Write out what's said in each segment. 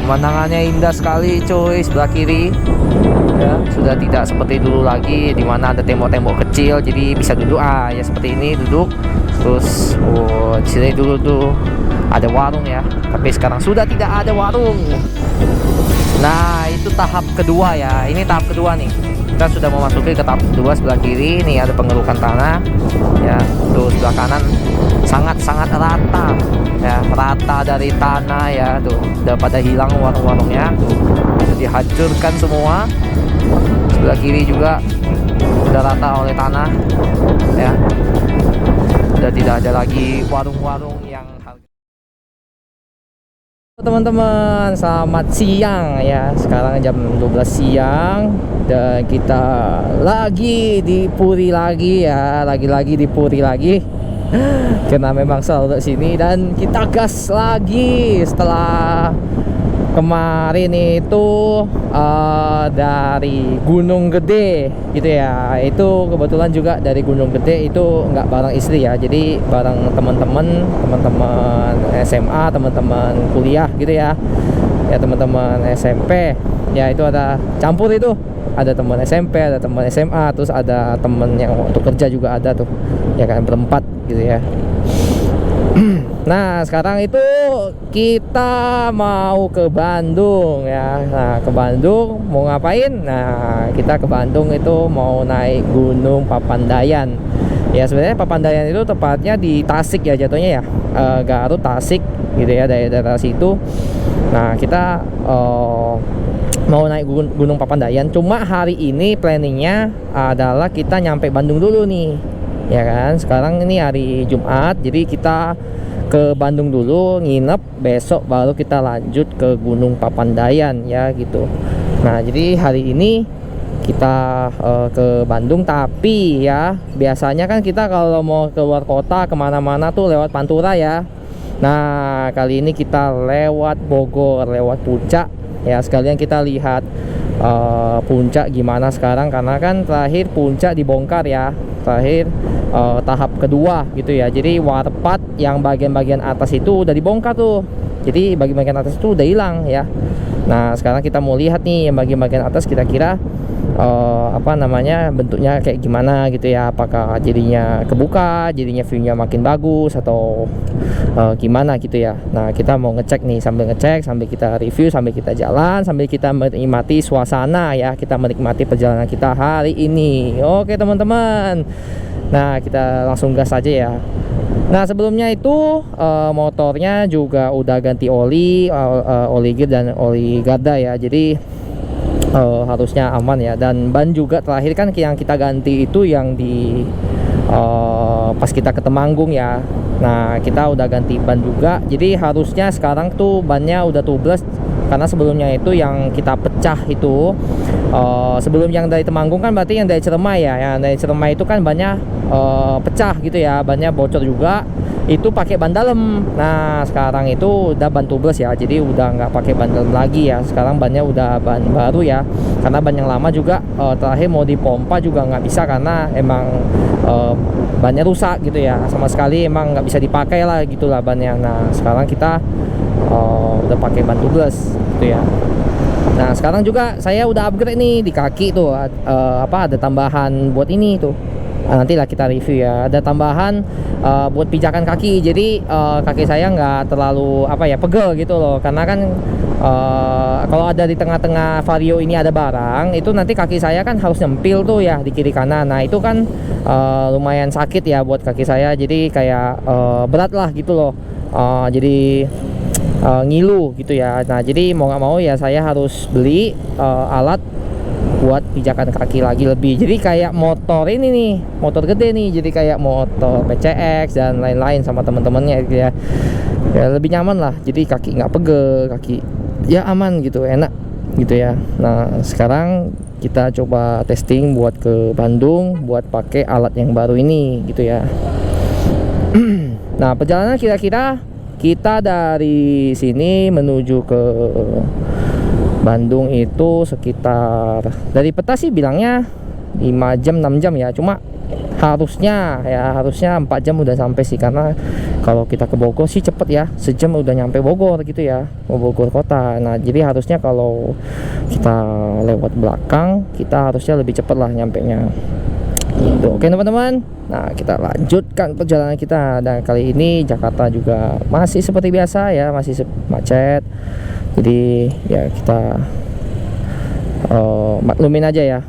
Pemandangannya indah sekali cuy, sebelah kiri ya, sudah tidak seperti dulu lagi dimana ada tembok-tembok kecil jadi bisa duduk ya seperti ini duduk. Terus di sini dulu tuh ada warung ya, tapi sekarang sudah tidak ada warung. Nah itu tahap kedua ya, ini tahap kedua nih, kita sudah memasuki ke tahap kedua. Sebelah kiri nih ada pengerukan tanah ya, tuh sebelah kanan sangat-sangat rata ya, rata dari tanah ya, tuh udah pada hilang warung-warungnya, tuh udah dihancurkan semua. Sebelah kiri juga sudah rata oleh tanah ya, udah tidak ada lagi warung-warung yang harga. Teman-teman selamat siang ya, sekarang jam 12 siang dan kita lagi di Puri lagi ya, lagi-lagi di Puri lagi karena memang selalu sini, dan kita gas lagi setelah kemarin itu dari Gunung Gede gitu ya. Itu kebetulan juga dari Gunung Gede itu nggak bareng istri ya, jadi bareng teman-teman SMA, teman-teman kuliah gitu ya, teman-teman SMP ya, itu ada campur itu, ada teman SMP, ada teman SMA, terus ada teman yang waktu kerja juga ada tuh ya kan, berempat gitu ya. Nah sekarang itu kita mau ke Bandung ya. Nah ke Bandung mau ngapain? Nah kita ke Bandung itu mau naik Gunung Papandayan ya. Sebenarnya Papandayan itu tepatnya di Tasik ya jatuhnya ya, Garut Tasik gitu ya, daerah situ. Nah kita mau naik Gunung Papandayan, cuma hari ini planningnya adalah kita nyampe Bandung dulu nih ya kan. Sekarang ini hari Jumat, jadi kita ke Bandung dulu, nginep, besok baru kita lanjut ke Gunung Papandayan ya gitu. Nah jadi hari ini kita ke Bandung, tapi ya biasanya kan kita kalau mau keluar kota kemana-mana tuh lewat Pantura ya. Nah kali ini kita lewat Bogor, lewat Puncak ya, sekalian kita lihat Puncak gimana sekarang, karena kan terakhir Puncak dibongkar ya, terakhir tahap kedua gitu ya. Jadi warpat yang bagian-bagian atas itu udah dibongkar tuh, jadi bagian-bagian atas itu udah hilang ya. Nah sekarang kita mau lihat nih yang bagian-bagian atas kira-kira apa namanya, bentuknya kayak gimana gitu ya, apakah jadinya kebuka, jadinya viewnya makin bagus atau gimana gitu ya. Nah kita mau ngecek nih, sambil ngecek, sambil kita review, sambil kita jalan, sambil kita menikmati suasana ya, kita menikmati perjalanan kita hari ini. Oke teman-teman, nah kita langsung gas aja ya. Nah sebelumnya itu motornya juga udah ganti oli, oli gear dan oli garda ya, jadi harusnya aman ya. Dan ban juga terakhir kan yang kita ganti itu yang di pas kita ke Temanggung ya. Nah kita udah ganti ban juga, jadi harusnya sekarang tuh bannya udah tubles, karena sebelumnya itu yang kita pecah itu sebelum yang dari Temanggung kan berarti yang dari Ciremai ya, yang dari Ciremai itu kan bannya pecah gitu ya, bannya bocor juga, itu pakai ban dalam. Nah sekarang itu udah ban tubles ya, jadi udah nggak pakai ban dalam lagi ya, sekarang bannya udah ban baru ya, karena ban yang lama juga terakhir mau dipompa juga nggak bisa, karena emang bannya rusak gitu ya, sama sekali emang nggak bisa dipakai lah gitulah bannya. Nah sekarang kita udah pakai ban tubles gitu ya. Nah sekarang juga saya udah upgrade nih di kaki tuh, ada tambahan buat ini tuh. Nantilah kita review ya, ada tambahan buat pijakan kaki, jadi kaki saya nggak terlalu pegel gitu loh, karena kan kalau ada di tengah-tengah vario ini ada barang, itu nanti kaki saya kan harus nyempil tuh ya di kiri kanan. Nah itu kan lumayan sakit ya buat kaki saya, jadi kayak berat lah gitu loh, jadi ngilu gitu ya. Nah jadi mau nggak mau ya saya harus beli alat buat pijakan kaki lagi lebih, jadi kayak motor ini nih, motor gede nih, jadi kayak motor PCX dan lain-lain sama teman-temannya gitu ya. Ya lebih nyaman lah, jadi kaki nggak pegel, kaki ya aman gitu, enak gitu ya. Nah sekarang kita coba testing buat ke Bandung, buat pakai alat yang baru ini gitu ya. Nah perjalanan kira-kira kita dari sini menuju ke Bandung itu sekitar, dari peta sih bilangnya 5 jam 6 jam ya, cuma harusnya 4 jam udah sampai sih, karena kalau kita ke Bogor sih cepet ya, sejam udah nyampe Bogor gitu ya, Bogor kota. Nah jadi harusnya kalau kita lewat belakang kita harusnya lebih cepet lah nyampe nya gitu. Oke teman-teman, nah kita lanjutkan perjalanan kita, dan kali ini Jakarta juga masih seperti biasa ya, masih macet. Jadi ya kita maklumin aja ya,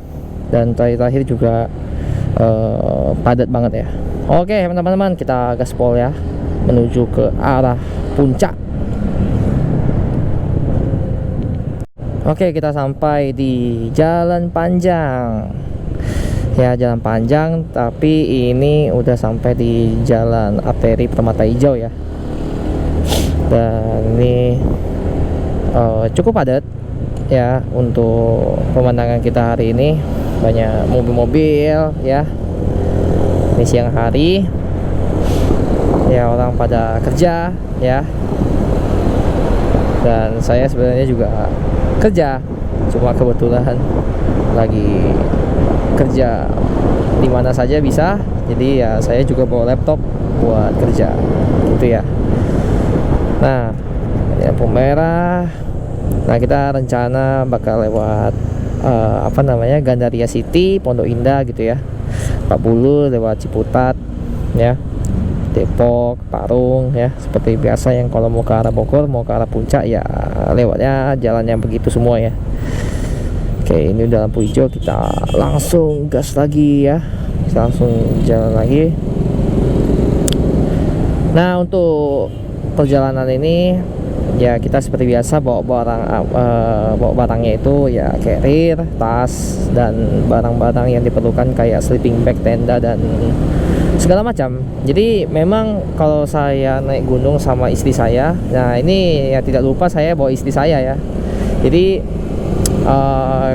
dan terakhir juga padat banget ya. Oke teman-teman, kita gaspol ya menuju ke arah puncak. Oke, kita sampai di Jalan Panjang ya, Jalan Panjang, tapi ini udah sampai di Jalan Arteri Permata Hijau ya. Dan ini cukup padat ya untuk pemandangan kita hari ini. Banyak mobil-mobil ya, ini siang hari ya, orang pada kerja ya, dan saya sebenarnya juga kerja, cuma kebetulan lagi kerja di mana saja bisa, jadi ya saya juga bawa laptop buat kerja gitu ya. Nah, lampu merah. Nah kita rencana bakal lewat Gandaria City, Pondok Indah gitu ya, 40 lewat Ciputat ya, Depok, Parung ya, seperti biasa yang kalau mau ke arah Bogor, mau ke arah puncak ya lewatnya jalan yang begitu semua ya. Oke, ini udah lampu hijau, kita langsung gas lagi ya, kita langsung jalan lagi. Nah untuk perjalanan ini ya kita seperti biasa bawa barangnya itu ya carrier, tas, dan barang-barang yang diperlukan kayak sleeping bag, tenda, dan segala macam. Jadi memang kalau saya naik gunung sama istri saya, nah ini ya tidak lupa saya bawa istri saya ya. Jadi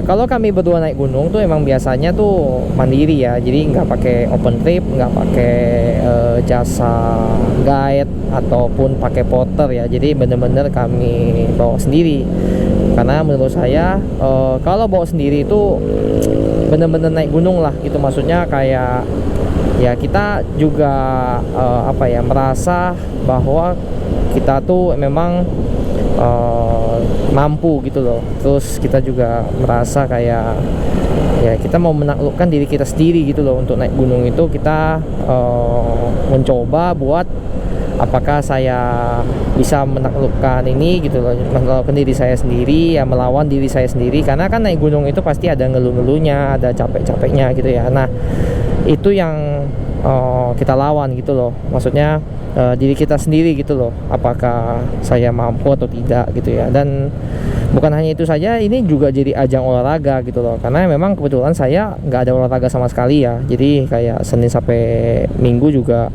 kalau kami berdua naik gunung tuh emang biasanya tuh mandiri ya, jadi nggak pakai open trip, nggak pakai jasa guide ataupun pakai porter ya. Jadi bener-bener kami bawa sendiri, karena menurut saya kalau bawa sendiri itu bener-bener naik gunung lah gitu. Maksudnya kayak ya kita juga merasa bahwa kita tuh memang mampu gitu loh. Terus kita juga merasa kayak ya kita mau menaklukkan diri kita sendiri gitu loh. Untuk naik gunung itu kita mencoba buat apakah saya bisa menaklukkan ini gitu loh, menaklukkan diri saya sendiri ya, melawan diri saya sendiri. Karena kan naik gunung itu pasti ada ngeluh-ngeluhnya, ada capek-capeknya gitu ya. Nah itu yang kita lawan gitu loh, maksudnya diri kita sendiri gitu loh, apakah saya mampu atau tidak gitu ya. Dan bukan hanya itu saja, ini juga jadi ajang olahraga gitu loh, karena memang kebetulan saya nggak ada olahraga sama sekali ya. Jadi kayak Senin sampai Minggu juga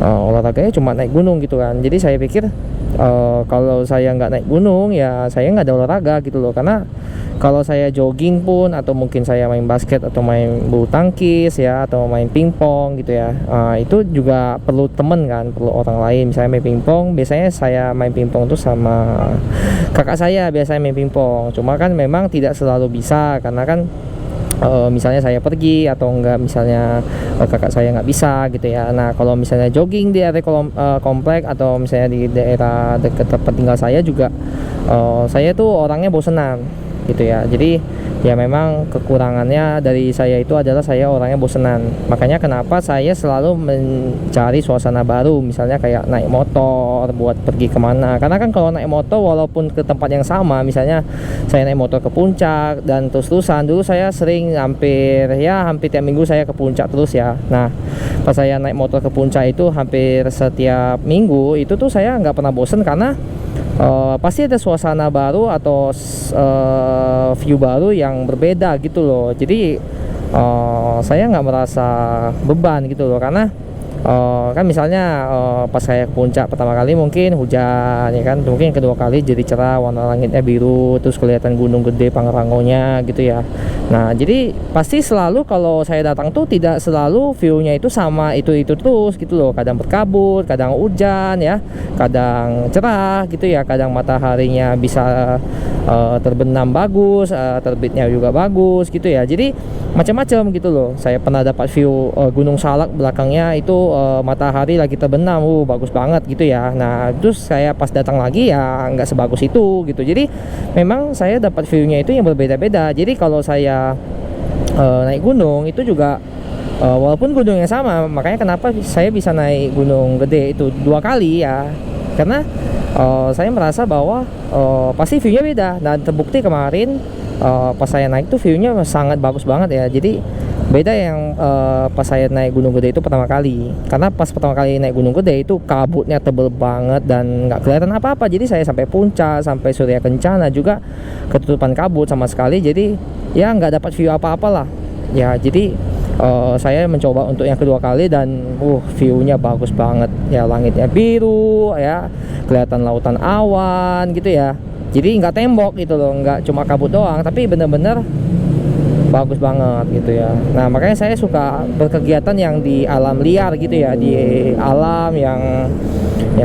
olahraganya cuma naik gunung gitu kan. Jadi saya pikir kalau saya nggak naik gunung ya saya nggak ada olahraga gitu loh. Karena kalau saya jogging pun, atau mungkin saya main basket atau main bulu tangkis ya, atau main pingpong gitu ya, itu juga perlu temen kan, perlu orang lain. Misalnya main pingpong, biasanya saya main pingpong tuh sama kakak saya biasanya main pingpong. Cuma kan memang tidak selalu bisa, karena kan misalnya saya pergi atau enggak, misalnya kakak saya nggak bisa gitu ya. Nah kalau misalnya jogging di area komplek, atau misalnya di daerah dekat tempat tinggal saya juga, saya tuh orangnya bosenan gitu ya. Jadi ya memang kekurangannya dari saya itu adalah saya orangnya bosenan. Makanya kenapa saya selalu mencari suasana baru, misalnya kayak naik motor buat pergi kemana. Karena kan kalau naik motor walaupun ke tempat yang sama, misalnya saya naik motor ke puncak dan terus-terusan, dulu saya sering hampir tiap minggu saya ke puncak terus ya. Nah pas saya naik motor ke puncak itu hampir setiap minggu itu tuh saya nggak pernah bosen, karena pasti ada suasana baru atau view baru yang berbeda gitu loh. Jadi saya nggak merasa beban gitu loh, karena kan misalnya pas saya ke puncak pertama kali mungkin hujan ya kan, mungkin kedua kali jadi cerah, warna langitnya biru, terus kelihatan gunung gede Pangrangonya gitu ya. Nah jadi pasti selalu kalau saya datang tuh tidak selalu viewnya itu sama itu terus gitu loh. Kadang berkabut, kadang hujan ya, kadang cerah gitu ya, kadang mataharinya bisa terbenam bagus, terbitnya juga bagus gitu ya. Jadi macam-macam gitu loh. Saya pernah dapat view Gunung Salak belakangnya itu matahari lagi terbenam, bagus banget gitu ya. Nah terus saya pas datang lagi ya nggak sebagus itu gitu. Jadi memang saya dapat view-nya itu yang berbeda-beda. Jadi kalau saya naik gunung itu juga walaupun gunungnya sama, makanya kenapa saya bisa naik Gunung Gede itu 2 kali ya, karena saya merasa bahwa pasti view-nya beda. Dan terbukti kemarin pas saya naik tuh view-nya sangat bagus banget ya. Jadi beda yang pas saya naik Gunung Gede itu pertama kali, karena pas pertama kali naik Gunung Gede itu kabutnya tebel banget dan nggak kelihatan apa-apa. Jadi saya sampai puncak, sampai Surya Kencana juga ketutupan kabut sama sekali. Jadi ya nggak dapat view apa-apa lah ya. Jadi saya mencoba untuk yang kedua kali dan view-nya bagus banget ya. Langitnya biru ya, kelihatan lautan awan gitu ya. Jadi nggak tembok gitu loh, nggak cuma kabut doang, tapi bener-bener bagus banget gitu ya. Nah makanya saya suka berkegiatan yang di alam liar gitu ya, di alam yang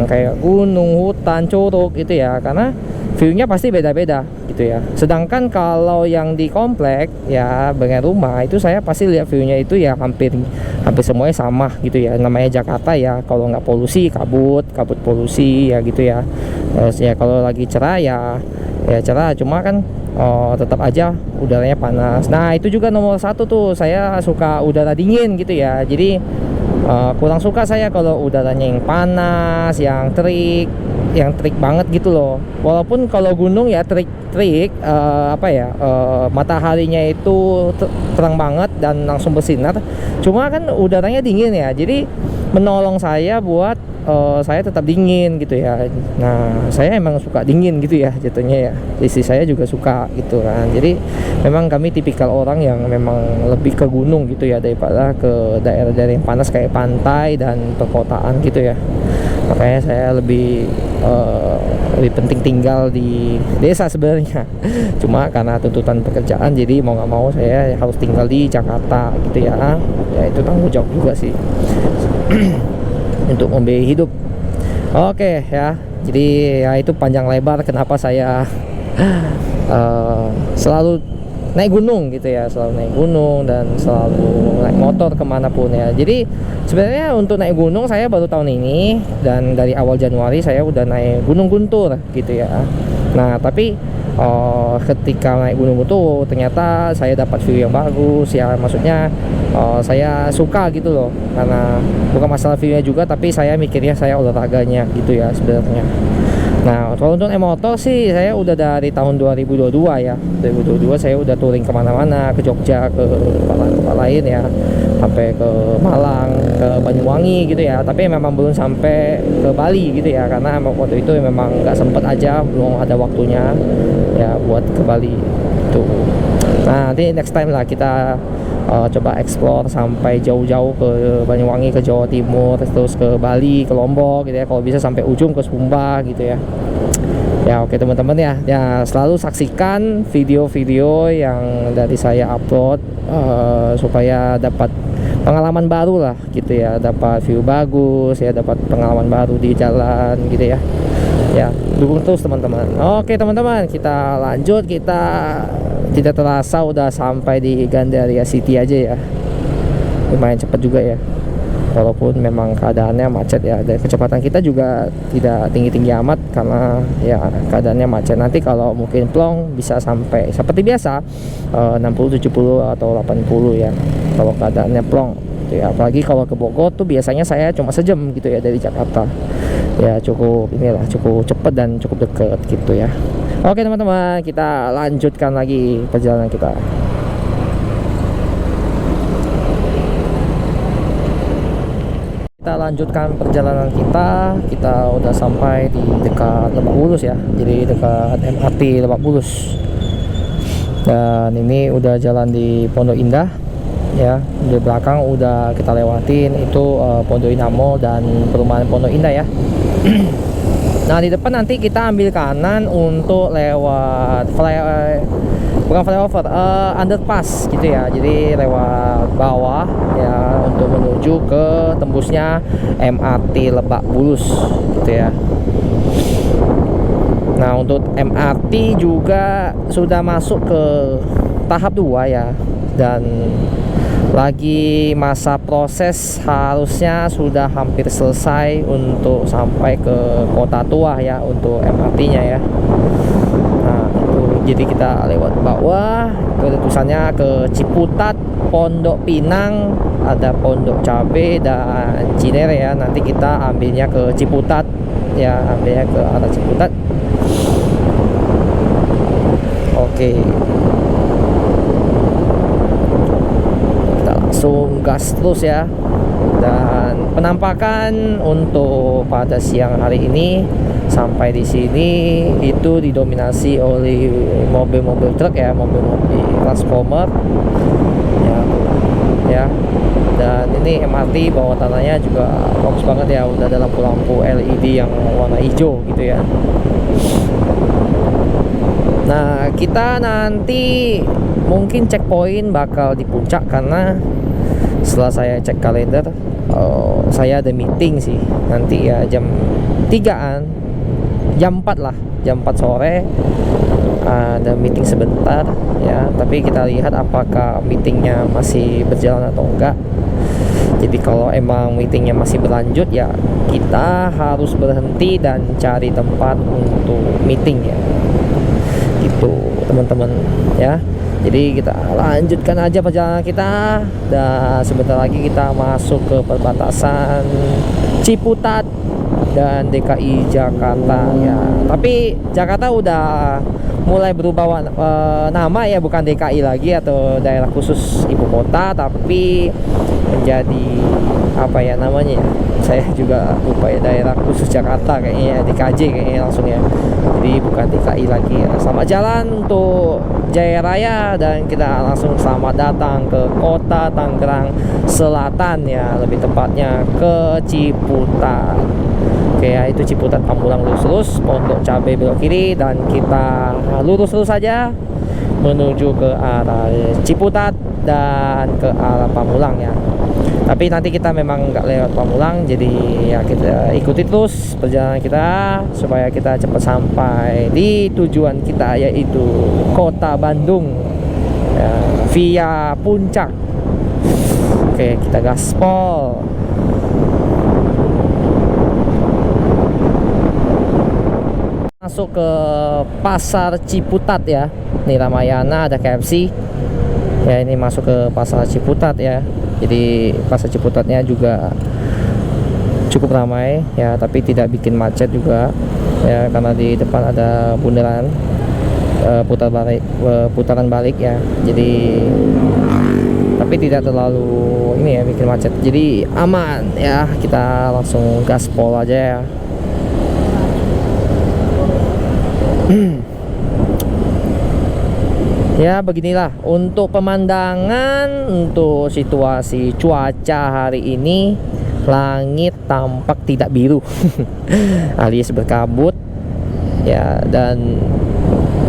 kayak gunung, hutan, curug gitu ya, karena view-nya pasti beda-beda gitu ya. Sedangkan kalau yang di komplek ya bagian rumah itu saya pasti lihat view-nya itu ya hampir semuanya sama gitu ya. Namanya Jakarta ya, kalau nggak polusi kabut polusi ya gitu ya. Terus ya kalau lagi cerah ya cerah, cuma kan tetap aja udaranya panas. Nah itu juga nomor satu tuh, saya suka udara dingin gitu ya. Jadi kurang suka saya kalau udaranya yang panas, yang terik banget gitu loh. Walaupun kalau gunung ya terik mataharinya itu terang banget dan langsung bersinar, cuma kan udaranya dingin ya. Jadi menolong saya buat saya tetap dingin gitu ya. Nah saya emang suka dingin gitu ya jatuhnya ya. Istri saya juga suka gitu kan. Jadi memang kami tipikal orang yang memang lebih ke gunung gitu ya daripada ke daerah-daerah yang panas kayak pantai dan perkotaan gitu ya. Makanya saya lebih penting tinggal di desa sebenarnya. Cuma karena tuntutan pekerjaan, jadi mau nggak mau saya harus tinggal di Jakarta gitu ya. Ya itu tanggung jawab juga sih untuk membiayai hidup. Oke ya, jadi ya itu panjang lebar kenapa saya selalu naik gunung gitu ya, selalu naik gunung dan selalu naik motor kemanapun ya. Jadi sebenarnya untuk naik gunung saya baru tahun ini, dan dari awal Januari saya udah naik Gunung Guntur gitu ya. Nah tapi ketika naik Gunung Guntur ternyata saya dapat view yang bagus ya. Maksudnya saya suka gitu loh, karena bukan masalah view-nya juga, tapi saya mikirnya saya olahraganya gitu ya sebenarnya. Nah kalau untuk naik motor sih saya udah dari tahun 2022 ya. 2022 saya udah touring kemana-mana, ke Jogja, ke tempat lain ya, sampai ke Malang, ke Banyuwangi gitu ya. Tapi memang belum sampai ke Bali gitu ya, karena waktu itu memang nggak sempet aja, belum ada waktunya ya buat ke Bali tuh. Nah nanti next time lah kita coba explore sampai jauh-jauh ke Banyuwangi, ke Jawa Timur, terus ke Bali, ke Lombok gitu ya. Kalau bisa sampai ujung ke Sumba gitu ya. Ya oke teman-teman ya selalu saksikan video-video yang dari saya upload supaya dapat pengalaman baru lah gitu ya, dapat view bagus ya, dapat pengalaman baru di jalan gitu ya. Ya dukung terus teman-teman. Oke teman-teman, kita lanjut. Kita tidak terasa udah sampai di Gandaria City aja ya. Lumayan cepat juga ya, walaupun memang keadaannya macet ya. Dan kecepatan kita juga tidak tinggi-tinggi amat karena ya keadaannya macet. Nanti kalau mungkin plong bisa sampai seperti biasa 60, 70 atau 80 ya kalau keadaannya plong gitu ya. Apalagi kalau ke Bogor tuh biasanya saya cuma sejam gitu ya dari Jakarta. Ya cukup cepet dan cukup deket gitu ya. Oke teman-teman, kita lanjutkan lagi perjalanan kita. Kita lanjutkan perjalanan kita. Kita udah sampai di dekat Lebak Bulus ya. Jadi dekat MRT Lebak Bulus. Dan ini udah jalan di Pondok Indah ya. Di belakang udah kita lewatin itu Pondok Indah Mall dan perumahan Pondok Indah ya. Nah di depan nanti kita ambil kanan untuk lewat bukan flyover, underpass gitu ya. Jadi lewat bawah ya untuk menuju ke tembusnya MRT Lebak Bulus gitu ya. Nah, untuk MRT juga sudah masuk ke tahap 2 ya, dan lagi masa proses, harusnya sudah hampir selesai untuk sampai ke Kota Tua ya untuk MRT-nya ya. Nah, itu jadi kita lewat bawah, itu ada tulisannya ke Ciputat, Pondok Pinang, ada Pondok Cabe dan Cinere ya. Nanti kita ambilnya ke Ciputat ya, ambilnya ke arah Ciputat. Oke, kita langsung gas terus ya. Dan penampakan untuk pada siang hari ini sampai di sini itu didominasi oleh mobil-mobil truk ya, mobil-mobil transformer ya. Dan ini MRT bawah tanahnya juga bagus banget ya, udah ada lampu-lampu LED yang warna hijau gitu ya. Nah, kita nanti mungkin checkpoint bakal di puncak, karena setelah saya cek kalender, saya ada meeting sih nanti ya jam 3-an, jam 4 lah, jam 4 sore ada meeting sebentar ya. Tapi kita lihat apakah meetingnya masih berjalan atau enggak. Jadi kalau emang meetingnya masih berlanjut ya, kita harus berhenti dan cari tempat untuk meeting ya, gitu teman-teman ya. Jadi kita lanjutkan aja perjalanan kita, dan sebentar lagi kita masuk ke perbatasan Ciputat dan DKI Jakarta ya. Tapi Jakarta udah mulai berubah nama ya, bukan DKI lagi atau daerah khusus ibu kota, tapi menjadi apa ya namanya ya, saya juga lupa ya, daerah khusus Jakarta kayaknya, DKJ kayaknya langsung ya. Jadi bukan DKI lagi ya. Selamat jalan untuk Jaya Raya, dan kita langsung selamat datang ke kota Tangerang Selatan ya, lebih tepatnya ke Ciputat. Oke ya, itu Ciputat Pamulang lurus terus, Pondok Cabe belok kiri, dan kita lurus terus saja menuju ke arah Ciputat dan ke arah Pamulang ya. Tapi nanti kita memang nggak lewat Pamulang, jadi ya kita ikuti terus perjalanan kita supaya kita cepat sampai di tujuan kita, yaitu Kota Bandung ya, via Puncak. Oke, kita gaspol. Masuk ke Pasar Ciputat ya. Nih Ramayana, ada KFC ya. Ini masuk ke Pasar Ciputat ya. Jadi Pasar Ciputatnya juga cukup ramai ya, tapi tidak bikin macet juga ya, karena di depan ada bundaran putaran balik ya. Jadi tapi tidak terlalu ini ya bikin macet, jadi aman ya. Kita langsung gaspol aja ya. Ya beginilah untuk pemandangan, untuk situasi cuaca hari ini. Langit tampak tidak biru alias berkabut ya, dan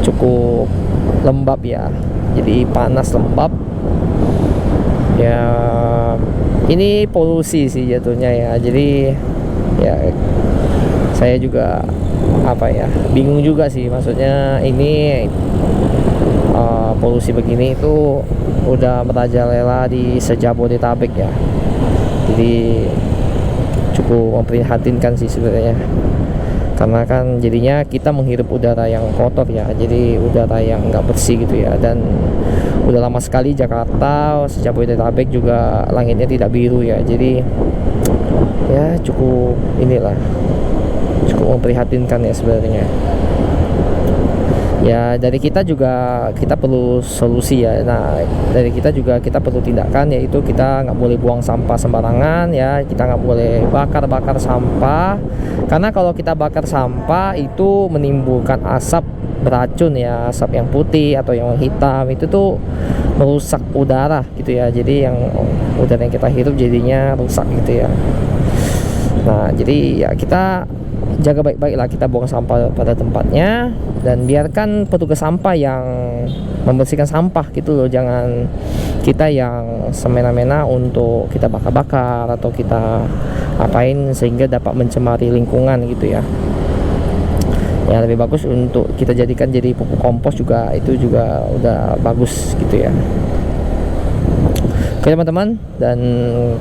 cukup lembab ya, jadi panas lembab ya. Ini polusi sih jatuhnya ya. Jadi ya saya juga apa ya, bingung juga sih, maksudnya ini polusi begini itu udah merajalela di sejabodetabek ya. Jadi cukup memprihatinkan sih sebenarnya, karena kan jadinya kita menghirup udara yang kotor ya, jadi udara yang nggak bersih gitu ya. Dan udah lama sekali Jakarta, sejabodetabek juga langitnya tidak biru ya. Jadi ya cukup inilah, cukup memprihatinkan ya sebenarnya. Ya dari kita juga kita perlu solusi ya. Nah dari kita juga kita perlu tindakan, yaitu kita nggak boleh buang sampah sembarangan ya. Kita nggak boleh bakar sampah, karena kalau kita bakar sampah itu menimbulkan asap beracun ya, asap yang putih atau yang hitam, itu tuh merusak udara gitu ya. Jadi yang udara yang kita hirup jadinya rusak gitu ya. Nah jadi ya kita jaga baik-baik lah, kita buang sampah pada tempatnya, dan biarkan petugas sampah yang membersihkan sampah gitu loh. Jangan kita yang semena-mena untuk kita bakar-bakar atau kita apain sehingga dapat mencemari lingkungan gitu ya. yang lebih bagus untuk kita jadikan jadi pupuk kompos juga, itu juga udah bagus gitu ya. Oke teman-teman, dan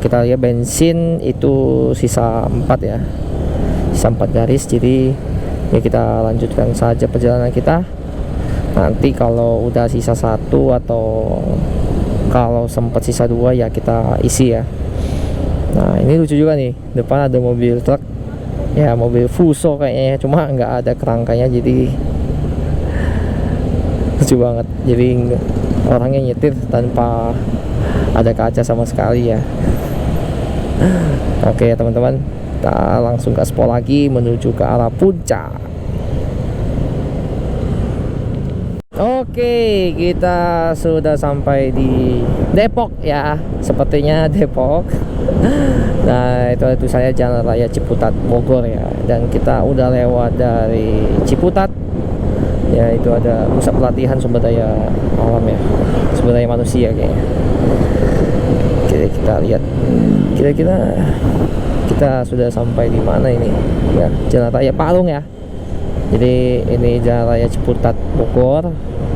kita lihat bensin itu sisa 4 ya, sisa 4 garis. Jadi ya kita lanjutkan saja perjalanan kita. Nanti kalau udah sisa 1 atau kalau sempat sisa 2 ya kita isi ya. Nah ini lucu juga nih, depan ada mobil truk ya, mobil Fuso kayaknya, cuma nggak ada kerangkanya, jadi lucu banget. Jadi orangnya nyetir tanpa ada kaca sama sekali ya. Oke ya teman-teman, kita langsung gaspol lagi menuju ke arah puncak. Oke, kita sudah sampai di Depok ya, sepertinya Depok. Nah itu saya Jalan Raya Ciputat Bogor ya, dan kita udah lewat dari Ciputat ya, itu ada pusat pelatihan sumber daya alam ya, sumber daya manusia kayaknya. Oke, kita lihat kira-kira kita sudah sampai di mana ini ya, Jalan Raya Parung ya. Jadi ini Jalan Raya Ciputat Bogor,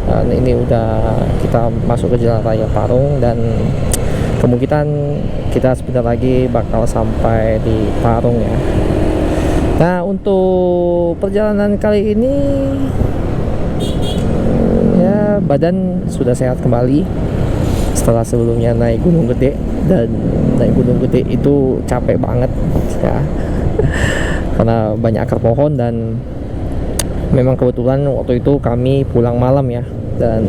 dan ini udah kita masuk ke Jalan Raya Parung, dan kemungkinan kita sebentar lagi bakal sampai di Parung ya. Nah untuk perjalanan kali ini ya badan sudah sehat kembali setelah sebelumnya naik Gunung Gede, dan naik Gunung Gede itu capek banget ya karena banyak akar pohon, dan memang kebetulan waktu itu kami pulang malam ya, dan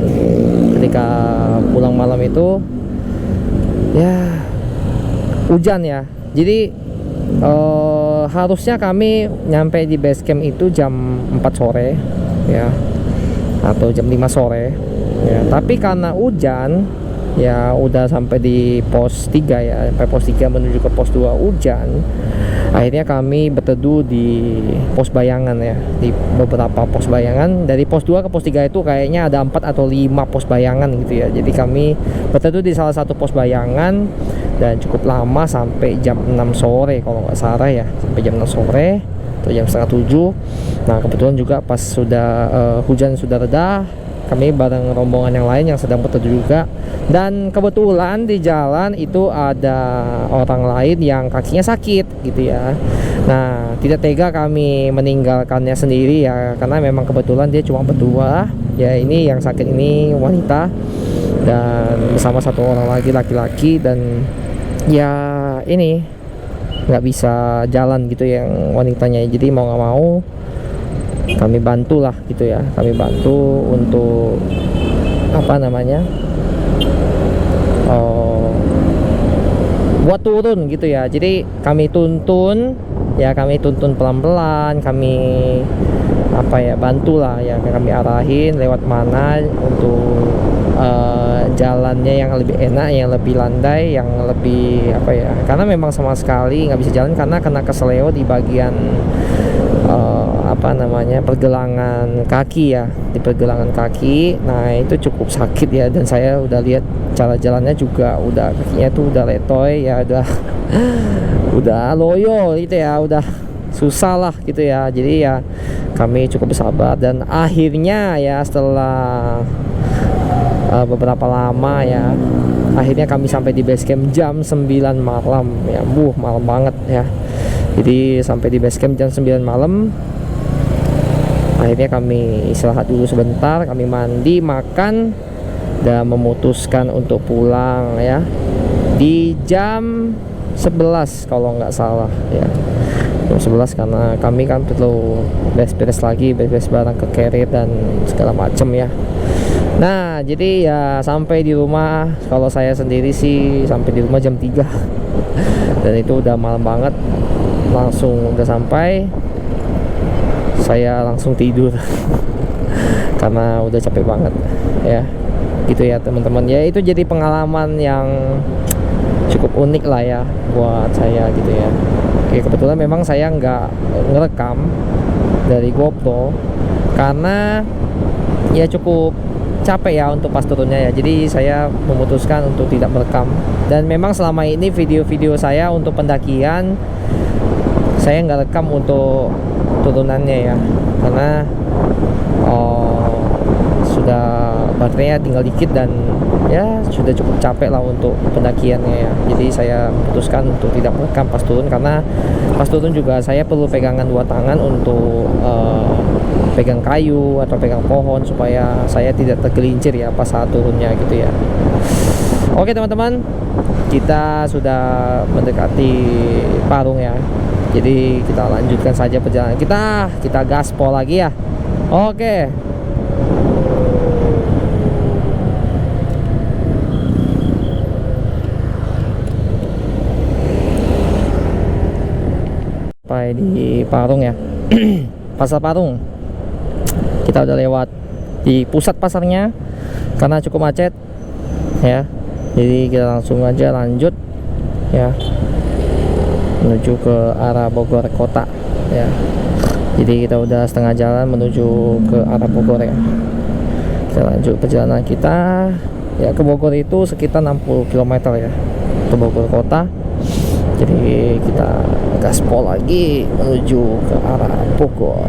ketika pulang malam itu ya hujan ya. Jadi harusnya kami nyampe di base camp itu jam 4 sore ya, atau jam 5 sore ya, tapi karena hujan ya udah sampai di pos 3 ya, sampai pos 3 menuju ke pos 2 hujan. Akhirnya kami berteduh di pos bayangan ya, di beberapa pos bayangan. Dari pos 2 ke pos 3 itu kayaknya ada 4 atau 5 pos bayangan gitu ya. Jadi kami berteduh di salah satu pos bayangan dan cukup lama, sampai jam 6 sore kalau nggak salah ya, sampai jam 6 sore atau jam setengah 7. Nah kebetulan juga pas sudah hujan sudah reda, kami bareng rombongan yang lain yang sedang berteduh juga, dan kebetulan di jalan itu ada orang lain yang kakinya sakit gitu ya. Nah tidak tega kami meninggalkannya sendiri ya, karena memang kebetulan dia cuma berdua ya. Ini yang sakit ini wanita, dan bersama satu orang lagi laki-laki, dan ya ini nggak bisa jalan gitu yang wanitanya. Jadi mau nggak mau kami bantu lah gitu ya, kami bantu untuk apa namanya, buat turun gitu ya. Jadi kami tuntun ya, kami tuntun pelan-pelan, kami apa ya, bantulah ya, kami arahin lewat mana untuk jalannya yang lebih enak, yang lebih landai, yang lebih apa ya, karena memang sama sekali nggak bisa jalan karena kena keseleo di bagian apa namanya, pergelangan kaki ya, di pergelangan kaki. Nah itu cukup sakit ya, dan saya udah lihat cara jalannya juga udah, kakinya tuh udah letoy ya, udah udah loyo gitu ya, udah susah lah gitu ya. Jadi ya kami cukup bersabar, dan akhirnya ya setelah beberapa lama ya, akhirnya kami sampai di base camp jam 9 malam ya. Malam banget ya. Jadi sampai di base camp jam 9 malam. Akhirnya kami istirahat dulu sebentar, kami mandi, makan, dan memutuskan untuk pulang ya di jam 11 kalau nggak salah ya, jam 11, karena kami kan perlu beres-beres lagi, beres-beres barang ke carrier dan segala macem ya. Nah jadi ya sampai di rumah, kalau saya sendiri sih sampai di rumah jam 3 dan itu udah malam banget. Langsung udah sampai, saya langsung tidur karena udah capek banget ya, gitu ya teman-teman ya. Itu jadi pengalaman yang cukup unik lah ya buat saya gitu ya. Oke, kebetulan memang saya nggak ngerekam dari GoPro karena ya cukup capek ya untuk pas turunnya ya. Jadi saya memutuskan untuk tidak merekam, dan memang selama ini video-video saya untuk pendakian saya nggak rekam untuk turunannya ya. karena sudah baterainya tinggal dikit dan ya sudah cukup capek lah untuk pendakiannya ya. Jadi saya memutuskan untuk tidak merekam pas turun, karena pas turun juga saya perlu pegangan dua tangan untuk pegang kayu atau pegang pohon supaya saya tidak tergelincir ya pas saat turunnya gitu ya. Oke teman-teman, kita sudah mendekati Parung ya. Jadi kita lanjutkan saja perjalanan kita gaspol lagi ya. Oke. Sampai di Parung ya. Pasar Parung. Kita udah lewat di pusat pasarnya karena cukup macet ya. Jadi kita langsung aja lanjut ya, menuju ke arah Bogor kota ya. Jadi kita udah setengah jalan menuju ke arah Bogor ya. Kita lanjut perjalanan kita ya. Ke Bogor itu sekitar 60 km ya, ke Bogor kota. Jadi kita gaspol lagi menuju ke arah Bogor.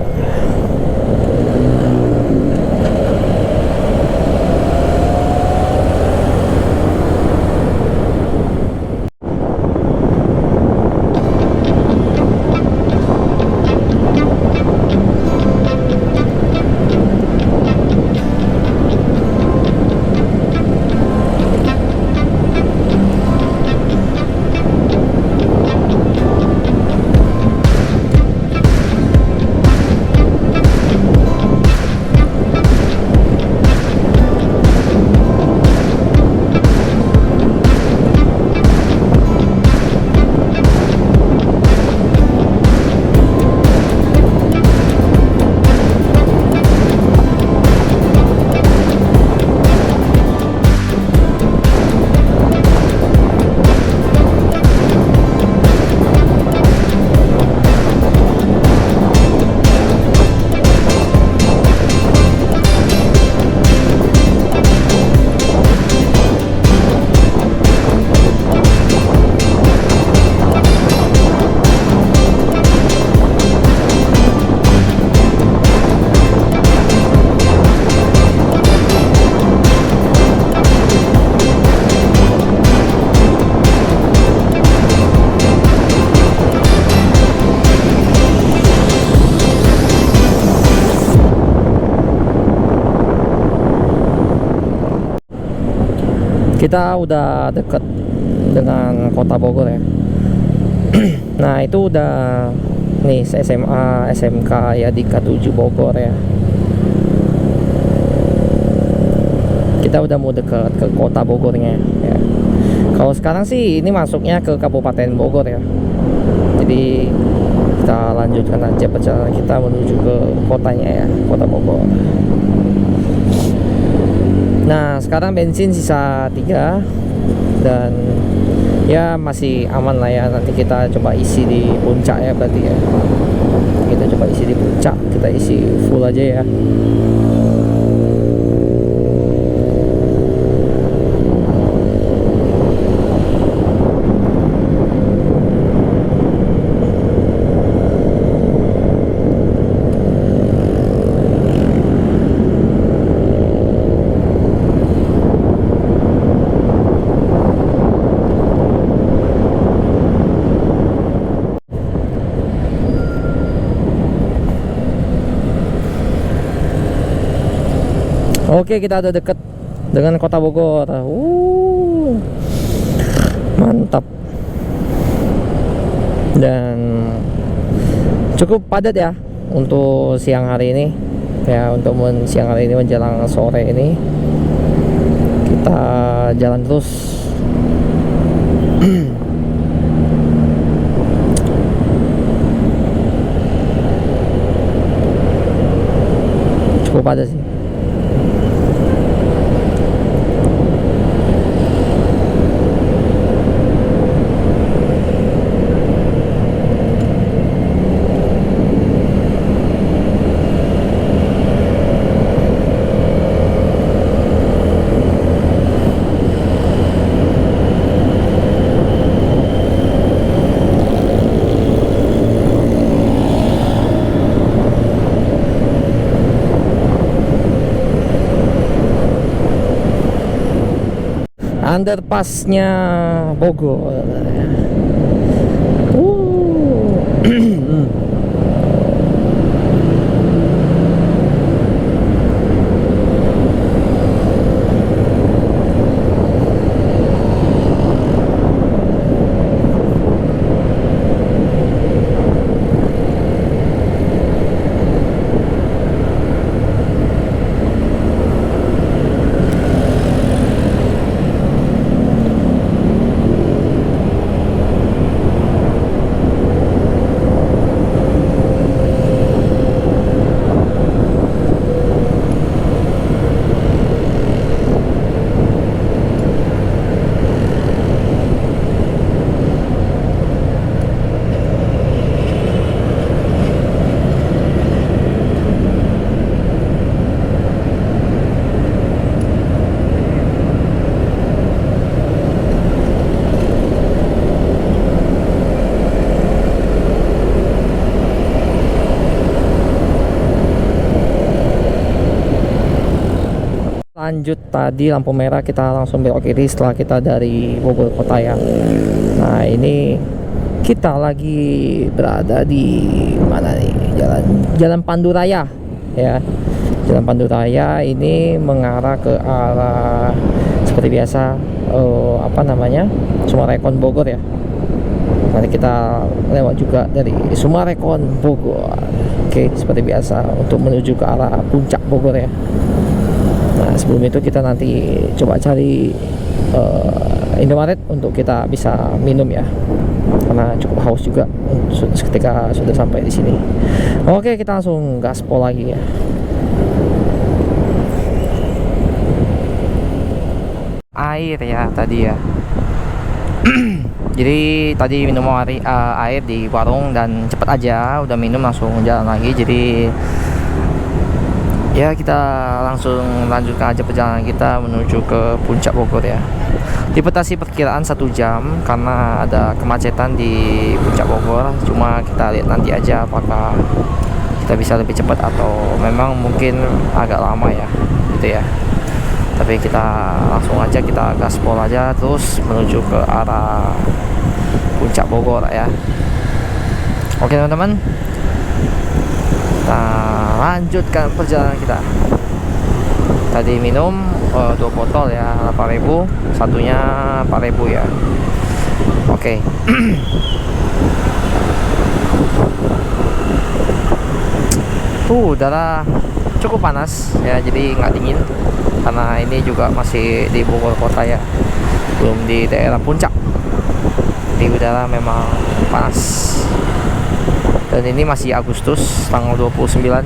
Kita udah deket dengan kota Bogor ya. Nah itu udah nih SMA SMK ya di K7 Bogor ya. Kita udah mau deket ke kota Bogornya ya. Kalau sekarang sih ini masuknya ke Kabupaten Bogor ya. Jadi kita lanjutkan aja perjalanan kita menuju ke kotanya ya, kota Bogor. Nah sekarang bensin sisa 3 dan ya masih aman lah ya. Nanti kita coba isi di puncak ya berarti ya. Kita coba isi di puncak, kita isi full aja ya. Oke, kita udah deket dengan kota Bogor. Mantap. Dan cukup padat ya untuk siang hari ini. Ya, untuk siang hari ini menjelang sore ini kita jalan terus. Cukup padat sih. underpassnya Bogor. Lanjut, tadi lampu merah kita langsung belok kiri setelah kita dari Bogor kota ya. Nah ini kita lagi berada di mana nih, Jalan Panduraya ya. Jalan Panduraya ini mengarah ke arah seperti biasa Sumarekon Bogor ya. Nanti kita lewat juga dari Sumarekon Bogor. Oke, seperti biasa untuk menuju ke arah puncak Bogor ya. Nah sebelum itu kita nanti coba cari Indomaret untuk kita bisa minum ya, karena cukup haus juga ketika sudah sampai di sini. Oke, kita langsung gaspol lagi ya. Air ya tadi ya. Jadi tadi minum air di warung dan cepet aja udah minum langsung jalan lagi. Jadi ya kita langsung lanjutkan aja perjalanan kita menuju ke puncak Bogor ya. Dibatasi perkiraan 1 jam karena ada kemacetan di puncak Bogor. Cuma kita lihat nanti aja apakah kita bisa lebih cepat atau memang mungkin agak lama ya gitu ya. Tapi kita langsung aja, kita gaspol aja terus menuju ke arah puncak Bogor ya. Oke teman-teman, kita lanjutkan perjalanan kita. Tadi minum 2 botol ya, 8.000, satunya 4.000 ya. Oke. Udara cukup panas ya, jadi nggak dingin karena ini juga masih di Bogor kota ya, belum di daerah puncak. Di udara memang panas. Dan ini masih Agustus tanggal 29,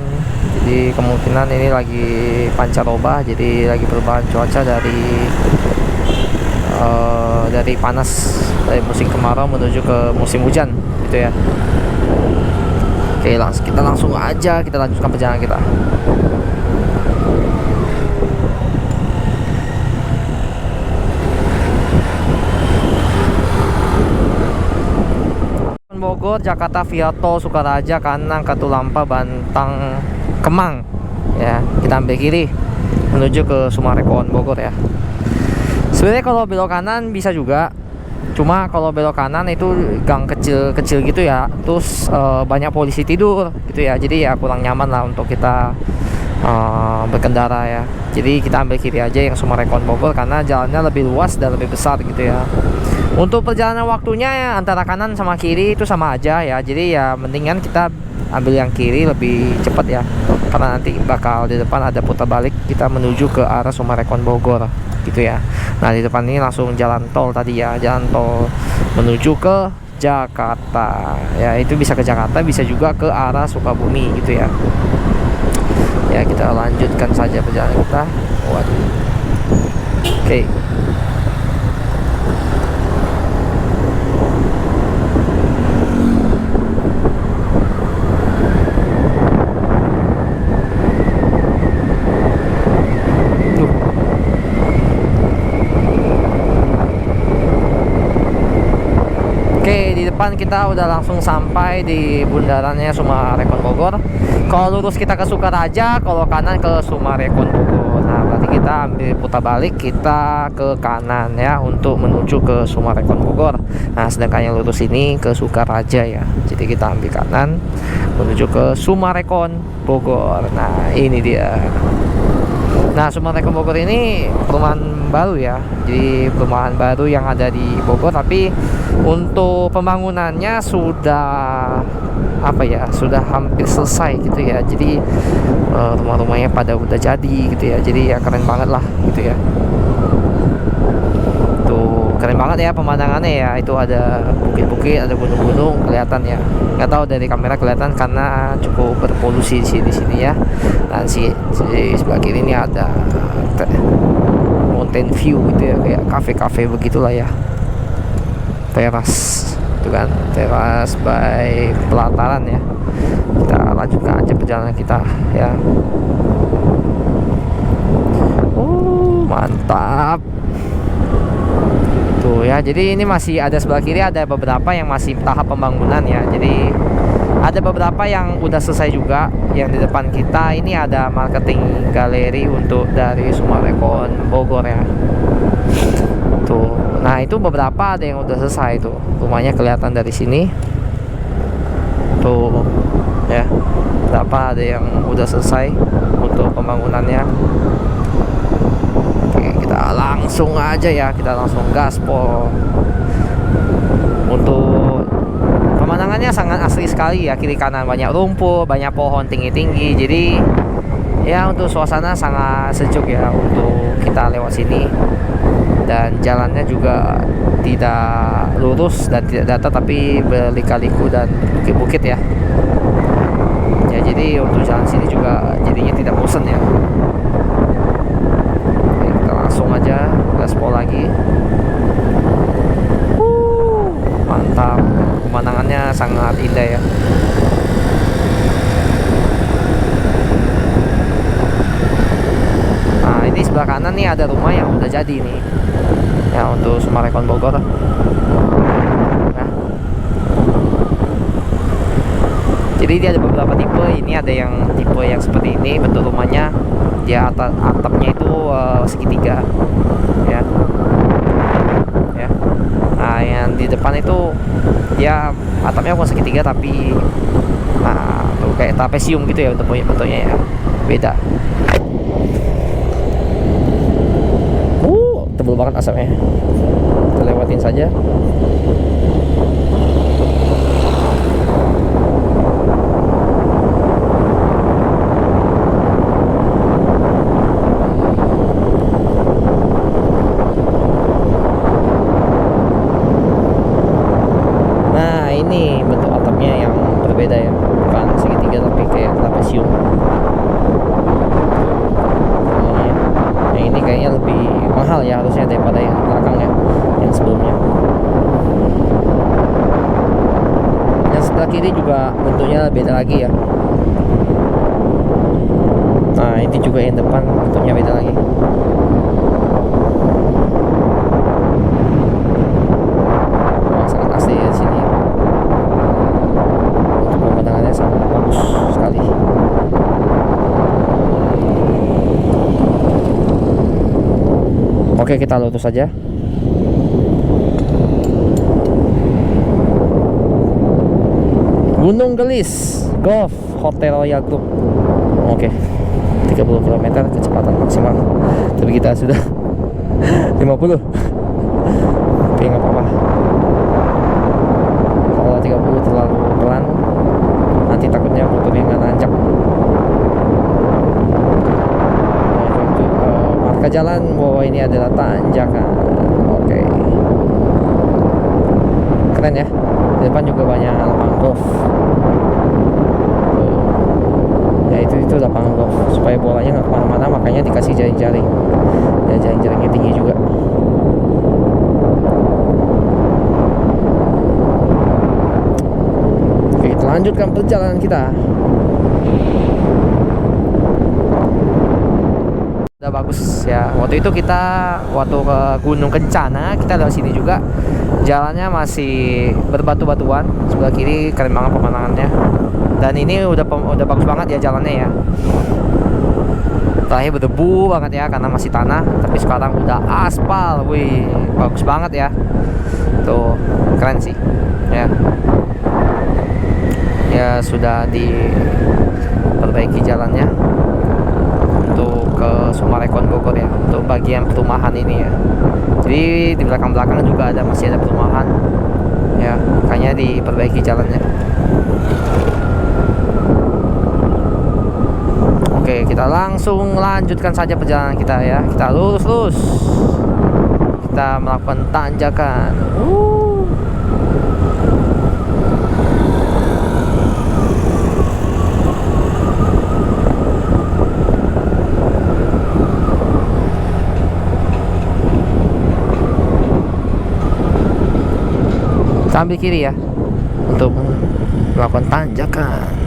jadi kemungkinan ini lagi pancaroba, jadi lagi perubahan cuaca dari panas, dari musim kemarau menuju ke musim hujan gitu ya. Oke, kita langsung aja kita lanjutkan perjalanan kita. Bogor, Jakarta via tol Sukaraja, kanan Katulampa, Bantang, Kemang ya. Kita ambil kiri menuju ke Sumarekon Bogor ya. Sebenarnya kalau belok kanan bisa juga, cuma kalau belok kanan itu gang kecil-kecil gitu ya, terus banyak polisi tidur gitu ya, jadi ya kurang nyaman lah untuk kita berkendara ya. Jadi kita ambil kiri aja yang Sumarekon Bogor karena jalannya lebih luas dan lebih besar gitu ya. Untuk perjalanan waktunya ya, antara kanan sama kiri itu sama aja ya, jadi ya mendingan kita ambil yang kiri lebih cepat ya, karena nanti bakal di depan ada putar balik kita menuju ke arah Sumarekon Bogor gitu ya. Nah di depan ini langsung jalan tol tadi ya, jalan tol menuju ke Jakarta ya. Itu bisa ke Jakarta, bisa juga ke arah Sukabumi gitu ya. Ya kita lanjutkan saja perjalanan kita. Waduh. Oke. Depan kita udah langsung sampai di bundarannya Sumarekon Bogor. Kalau lurus kita ke Sukaraja, kalau kanan ke Sumarekon Bogor. Nah Nah, berarti kita ambil putar balik, kita ke kanan ya untuk menuju ke Summarecon Bogor. Nah, sedangkan yang lurus ini ke Sukaraja ya. Jadi kita ambil kanan menuju ke Summarecon Bogor. Nah, ini dia. Nah, Summarecon Bogor ini perumahan baru ya. Jadi perumahan baru yang ada di Bogor, tapi untuk pembangunannya sudah sudah hampir selesai gitu ya. Jadi rumah-rumahnya pada udah jadi gitu ya. Jadi ya keren banget lah gitu ya. Tuh keren banget ya pemandangannya ya. Itu ada bukit-bukit, ada gunung-gunung kelihatan ya. Nggak tahu dari kamera kelihatan karena cukup berpolusi di sini ya. Dan di sebelah kiri ini ada mountain view gitu ya, kayak kafe-kafe begitulah ya. Teras itu kan, teras by pelataran ya. Kita lanjutkan aja perjalanan kita ya. Mantap tuh ya. Jadi ini masih ada sebelah kiri, ada beberapa yang masih tahap pembangunan ya. Jadi ada beberapa yang udah selesai juga. Yang di depan kita ini ada marketing galeri untuk dari Summarecon Bogor ya. Tuh. Nah, itu beberapa ada yang udah selesai tuh. Rumahnya kelihatan dari sini. Tuh. Ya. Beberapa ada yang udah selesai untuk pembangunannya. Oke, kita langsung aja ya, kita langsung gaspol. Untuk pemandangannya sangat asri sekali ya, kiri kanan banyak rumput, banyak pohon tinggi-tinggi. Jadi ya untuk suasana sangat sejuk ya untuk kita lewat sini. Dan jalannya juga tidak lurus dan tidak datar, tapi berlika-liku dan bukit-bukit ya. Ya jadi untuk jalan sini juga jadinya tidak bosan ya. Oke, kita langsung aja gaspol lagi. Mantap, pemandangannya sangat indah ya. Nah, ini sebelah kanan nih ada rumah yang udah jadi nih ya untuk Summarecon Bogor. Nah, jadi dia ada beberapa tipe. Ini ada yang tipe yang seperti ini bentuk rumahnya, dia atapnya itu segitiga ya. Nah, yang di depan itu dia atapnya bukan segitiga tapi tuh kayak trapesium gitu ya bentuknya ya, beda. Tebel banget asapnya. Kita lewatin saja. Nah, ini bentuk atapnya yang berbeda ya, bukan segitiga tapi kayak trapesium. Yang ini kayaknya lebih mahal ya harusnya daripada yang belakang ya, yang sebelumnya. Yang sebelah kiri juga bentuknya beda lagi ya. Nah, ini juga yang depan bentuknya beda lagi. Wah, sangat asli ya di sini. Untuk pemandangannya sangat bagus sekali. Oke, kita lurus saja. Gunung Gelis Golf Hotel Royal Group. Oke, 30 km kecepatan maksimal. Tapi kita sudah 50. Tapi nggak apa-apa. Kalau 30 terlalu pelan, nanti takutnya motornya nggak nancap. Marka jalan bahwa ini adalah tanjakan. Oke. Keren ya. Di depan juga banyak lapangan golf. Ya itu lapangan golf. Supaya bolanya nggak kemana-mana, makanya dikasih jaring-jaring. Ya jaring-jaringnya tinggi juga. Oke, kita lanjutkan perjalanan kita. Udah bagus ya. Waktu itu kita waktu ke Gunung Kencana, kita lewat sini juga. Jalannya masih berbatu-batuan. Sebelah kiri keren banget pemandangannya. Dan ini udah bagus banget ya jalannya ya. sebelahnya berdebu banget ya karena masih tanah, tapi sekarang udah aspal. Wih, bagus banget ya. Tuh, keren sih. Ya. Ya sudah diperbaiki jalannya untuk ke Sumarekon Bogor ya, untuk bagian perumahan ini ya. Jadi di belakang-belakang juga masih ada perumahan ya, makanya diperbaiki jalannya. Oke, kita langsung lanjutkan saja perjalanan kita ya. Kita lurus, kita melakukan tanjakan. Ambil kiri ya untuk melakukan tanjakan.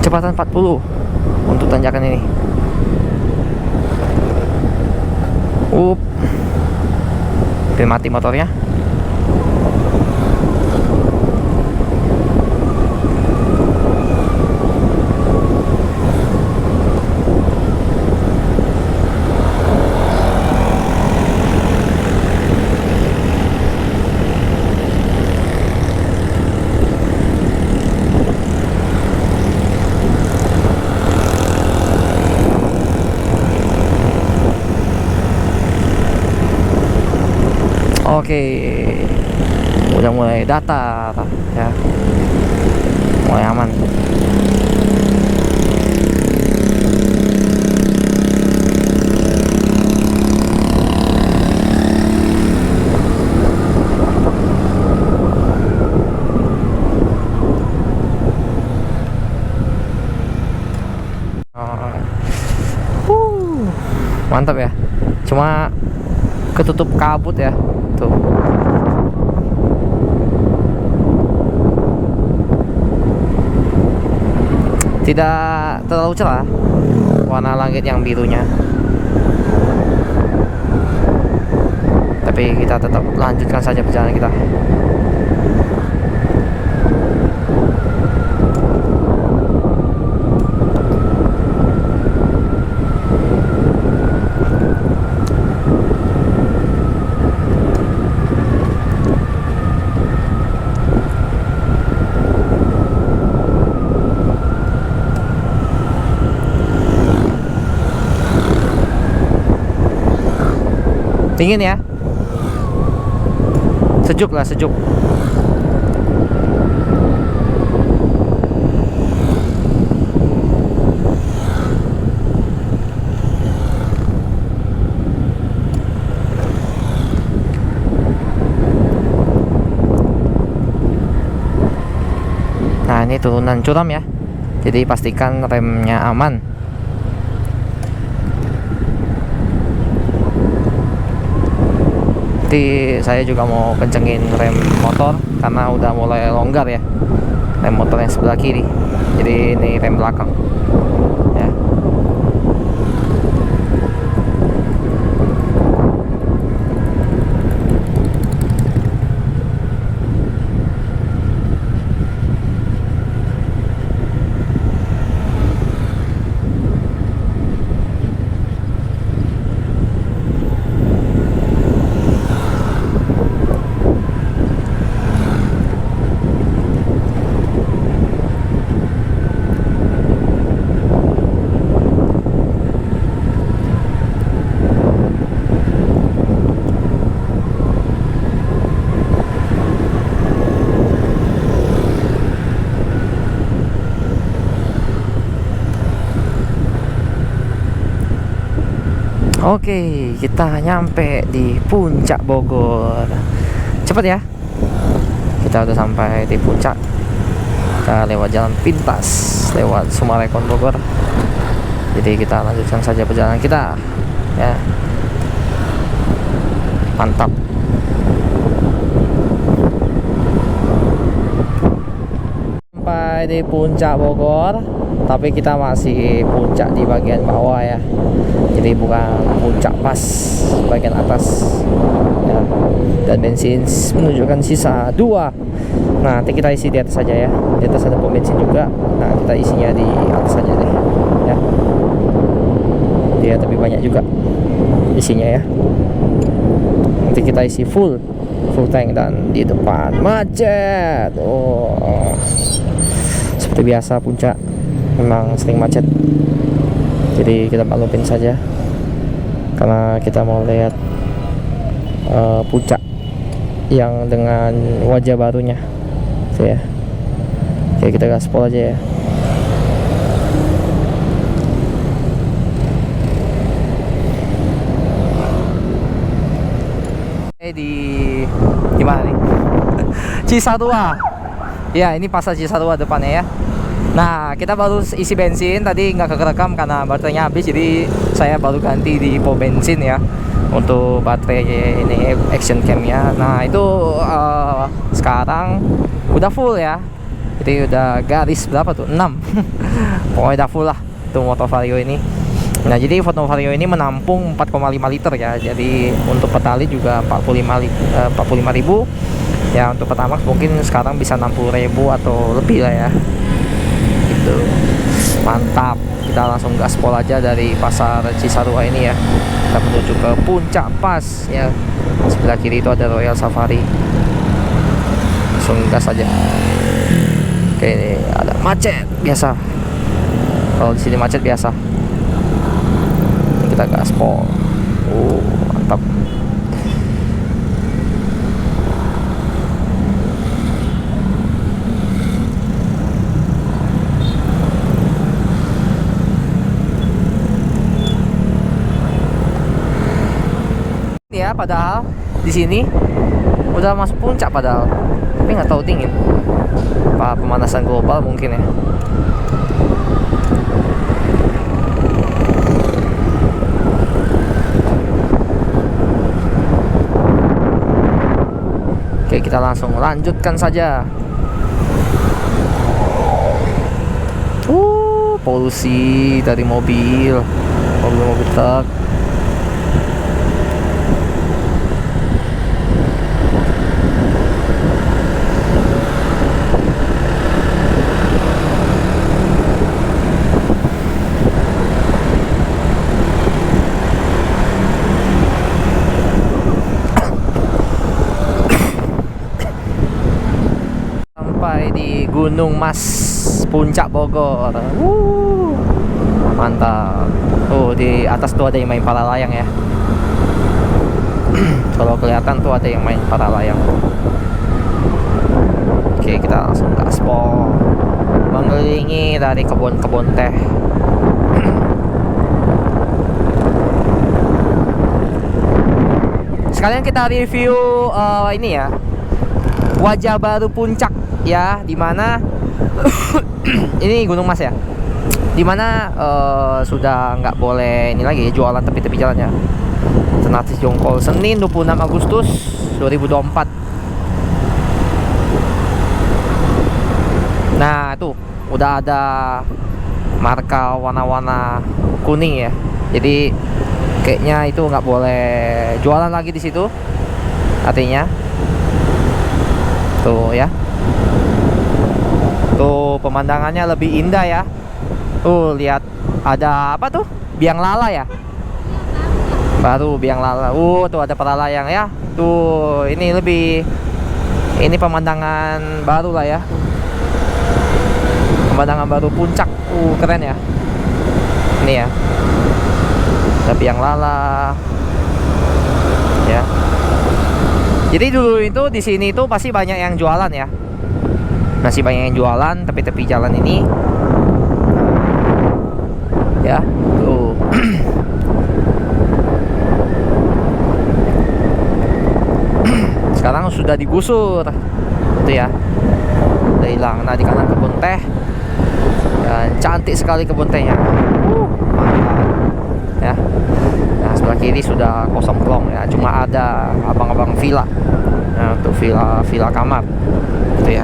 Kecepatan 40 untuk tanjakan ini. Mati motornya. Oke, udah mulai datar ya, mulai aman. Mantap ya, cuma ketutup kabut ya tuh. Tidak terlalu cerah warna langit yang birunya, tapi kita tetap lanjutkan saja perjalanan kita. Dingin ya, sejuk lah, sejuk. Nah, ini turunan curam ya, jadi pastikan remnya aman. Nanti saya juga mau kencengin rem motor karena udah mulai longgar ya, rem motor yang sebelah kiri, jadi ini rem belakang ya. Oke, kita nyampe di puncak Bogor. Cepet ya. Kita udah sampai di puncak. Kita lewat jalan pintas, lewat Sumarekon Bogor. Jadi kita lanjutkan saja perjalanan kita. Ya. Mantap. Sampai di puncak Bogor, tapi kita masih puncak di bagian bawah ya. Jadi bukan puncak pas bagian atas ya. Dan bensin menunjukkan sisa 2. Nah, nanti kita isi di atas saja ya. Di atas ada pom bensin juga. Nah, kita isinya di atas saja deh ya. Dia lebih banyak juga isinya ya. Nanti kita isi full tank. Dan di depan macet. Oh, seperti biasa puncak memang sering macet. Jadi kita maklumin saja, karena kita mau lihat puncak yang dengan wajah barunya tuh ya. Oke, kita gaspol aja ya. Di mana nih? Cisarua. Ya, ini pasar Cisarua depannya ya. Nah, kita baru isi bensin tadi, nggak kerekam karena baterainya habis. Jadi saya baru ganti di pom bensin ya untuk baterai ini action cam-nya. Nah, itu sekarang udah full ya. Jadi udah garis berapa tuh? 6. Pokoknya udah full lah tuh motor Vario ini. Nah, jadi motor Vario ini menampung 4,5 liter ya. Jadi untuk petali juga 45.000. Ya, untuk Pertamax mungkin sekarang bisa 60.000 atau lebih lah ya. Gitu. Mantap. Kita langsung gaspol aja dari pasar Cisarua ini ya. Kita menuju ke puncak pas ya. Sebelah kiri itu ada Royal Safari. Langsung gas aja. Oke, ini ada macet biasa. Kalau di sini macet biasa. Kita gaspol. Mantap. Ya, padahal di sini udah masuk puncak padahal, tapi nggak tahu dingin. Apa pemanasan global mungkin ya. Oke, kita langsung lanjutkan saja. Polusi dari mobil truk. Di Gunung Mas, puncak Bogor. Mantap. Di atas tuh ada yang main para layang ya. Kalau kelihatan tuh ada yang main para layang. Oke, kita langsung gaspol mengelilingi dari kebun-kebun teh. Sekalian kita review ini ya, wajah baru puncak ya, dimana ini Gunung Mas ya, dimana sudah nggak boleh ini lagi jualan tepi-tepi jalannya. Alternatif jongkol Senin 26 Agustus 2024. Nah, tuh udah ada marka warna-warna kuning ya. Jadi kayaknya itu nggak boleh jualan lagi di situ. Artinya tuh ya. Tuh pemandangannya lebih indah ya. Tuh lihat ada apa tuh? Biang lala ya. Baru biang lala. Tuh ada para layang ya. Tuh ini ini pemandangan baru lah ya. Pemandangan baru puncak. Keren ya. Ini ya. Ada biang lala. Ya. Jadi dulu itu di sini tuh pasti banyak yang jualan ya. Masih banyak yang jualan tepi-tepi jalan ini. Ya, tuh. sekarang sudah digusur itu ya, udah hilang. Nah di kanan kebun teh, dan cantik sekali kebun tehnya, mantap ya. Nah sebelah kiri sudah kosong plong ya, cuma ada abang-abang villa. Nah untuk villa kamar itu ya,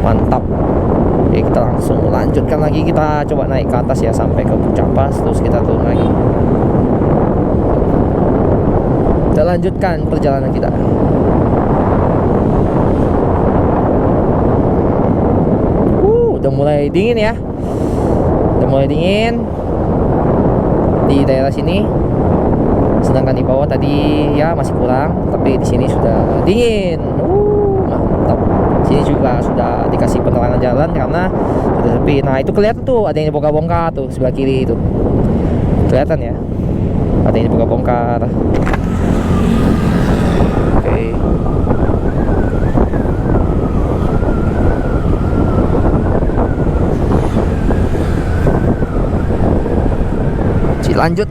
mantap. Oke, kita langsung lanjutkan lagi, kita coba naik ke atas ya sampai ke puncak pas, terus kita turun lagi. Kita lanjutkan perjalanan kita. Udah mulai dingin ya, udah mulai dingin di daerah sini. Sedangkan di bawah tadi ya masih kurang, tapi di sini sudah dingin. Mantap. Sini juga sudah dikasih penerangan jalan karena sudah sepi. Nah itu kelihatan tuh ada yang dibongkar-bongkar tuh sebelah kiri itu, kelihatan ya, ada yang dibongkar-bongkar. Oke. Lanjut.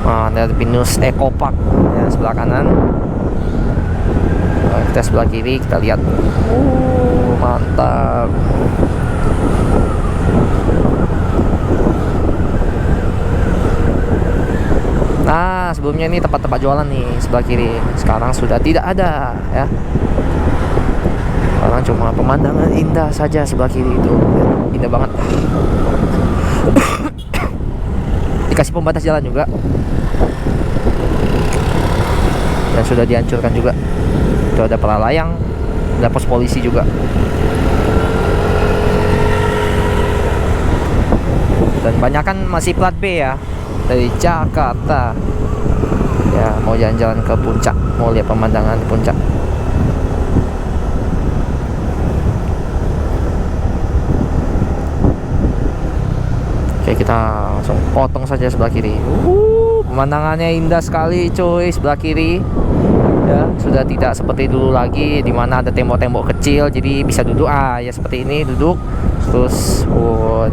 Nah, ada Pinus Eco Park ya, sebelah kanan. Nah, kita sebelah kiri, kita lihat. Mantap. Nah, sebelumnya ini tempat-tempat jualan nih sebelah kiri. Sekarang sudah tidak ada ya. Sekarang cuma pemandangan indah saja sebelah kiri itu. Indah banget. Dikasih pembatas jalan juga, dan sudah dihancurkan juga. Itu ada pelalayang, ada pos polisi juga. Dan banyakan masih plat B ya, dari Jakarta ya, mau jalan-jalan ke puncak, mau lihat pemandangan di puncak. Oke, kita langsung potong saja sebelah kiri. Pemandangannya indah sekali cuy sebelah kiri ya, sudah tidak seperti dulu lagi dimana ada tembok-tembok kecil jadi bisa duduk ya seperti ini, duduk terus.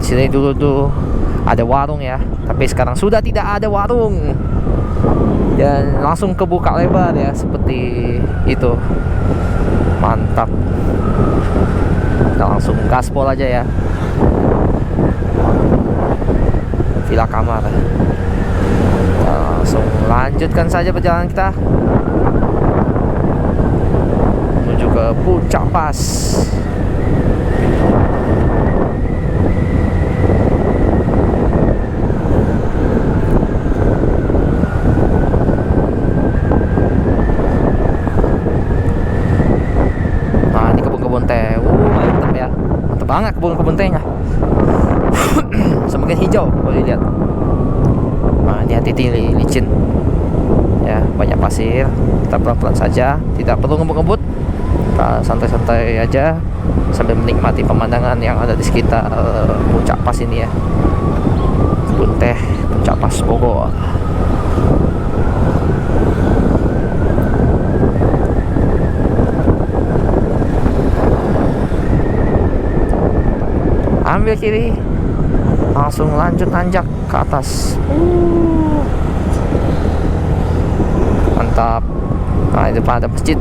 Di sini dulu tuh ada warung ya, tapi sekarang sudah tidak ada warung dan langsung kebuka lebar ya seperti itu. Mantap. Kita langsung gaspol aja ya, villa kamar. Kita langsung lanjutkan saja perjalanan kita menuju ke puncak pas. Nah ini kebun-kebun teh, mantap ya, mantap banget kebun-kebun tehnya. Semakin hijau boleh lihat. Nah ini hati-hati licin ya, banyak pasir. Kita pelan-pelan saja, tidak perlu ngebut-ngebut, kita santai-santai aja sambil menikmati pemandangan yang ada di sekitar puncak pas ini ya, kebun teh puncak pas Bogor. Ambil kiri, langsung lanjut nanjak ke atas. Mantap. Nah di depan ada masjid